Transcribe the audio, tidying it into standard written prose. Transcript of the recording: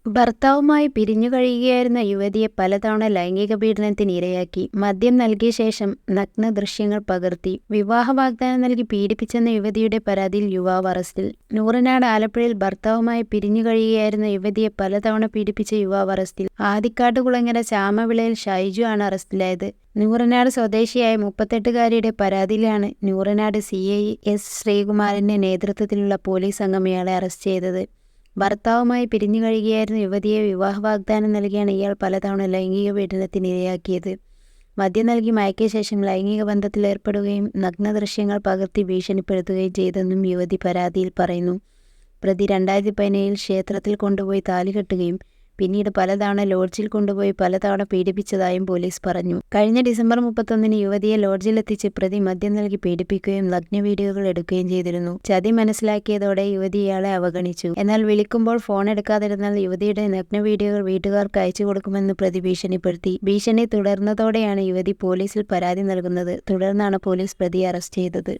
ഭർത്താവുമായി പിരിഞ്ഞു കഴിയുകയായിരുന്ന യുവതിയെ പലതവണ ലൈംഗിക പീഡനത്തിന് ഇരയാക്കി. മദ്യം നൽകിയ ശേഷം നഗ്ന ദൃശ്യങ്ങൾ പകർത്തി വിവാഹ വാഗ്ദാനം നൽകി പീഡിപ്പിച്ചെന്ന യുവതിയുടെ പരാതിയിൽ യുവാവ് അറസ്റ്റിൽ. നൂറനാട് ആലപ്പുഴയിൽ ഭർത്താവുമായി പിരിഞ്ഞു കഴിയുകയായിരുന്ന യുവതിയെ പലതവണ പീഡിപ്പിച്ച യുവാവ് അറസ്റ്റിൽ. ആദിക്കാട്ടുകുളങ്ങര ചാമവിളയിൽ ഷൈജു ആണ് അറസ്റ്റിലായത്. നൂറനാട് സ്വദേശിയായ 38-കാരിയുടെ പരാതിയിലാണ് നൂറനാട് CI S ശ്രീകുമാറിന്റെ നേതൃത്വത്തിലുള്ള പോലീസ് സംഘം ഇയാളെ അറസ്റ്റ് ചെയ്തത്. ഭർത്താവുമായി പിരിഞ്ഞു കഴിയുകയായിരുന്ന യുവതിയെ വിവാഹ വാഗ്ദാനം നൽകിയാണ് ഇയാൾ പലതവണ ലൈംഗിക പീഡനത്തിന് ഇരയാക്കിയത്. മദ്യം നൽകി മയക്കിയ ശേഷം ലൈംഗിക ബന്ധത്തിലേർപ്പെടുകയും നഗ്ന ദൃശ്യങ്ങൾ പകർത്തി ഭീഷണിപ്പെടുത്തുകയും ചെയ്തെന്നും യുവതി പരാതിയിൽ പറയുന്നു. പ്രതി 2017 ക്ഷേത്രത്തിൽ കൊണ്ടുപോയി താലി കെട്ടുകയും പിന്നീട് പലതവണ ലോഡ്ജിൽ കൊണ്ടുപോയി പലതവണ പീഡിപ്പിച്ചതായും പോലീസ് പറഞ്ഞു. കഴിഞ്ഞ ഡിസംബർ 31 യുവതിയെ ലോഡ്ജിലെത്തിച്ച് പ്രതി മദ്യം നൽകി പീഡിപ്പിക്കുകയും നഗ്ന വീഡിയോകൾ എടുക്കുകയും ചെയ്തിരുന്നു. ചതി മനസ്സിലാക്കിയതോടെ യുവതി ഇയാളെ അവഗണിച്ചു. എന്നാൽ വിളിക്കുമ്പോൾ ഫോൺ എടുക്കാതിരുന്നാൽ യുവതിയുടെ നഗ്ന വീഡിയോകൾ വീട്ടുകാർക്ക് അയച്ചു കൊടുക്കുമെന്ന് പ്രതി ഭീഷണിപ്പെടുത്തി. ഭീഷണി തുടർന്നതോടെയാണ് യുവതി പോലീസിൽ പരാതി നൽകുന്നത്. തുടർന്നാണ് പോലീസ് പ്രതിയെ അറസ്റ്റ് ചെയ്തത്.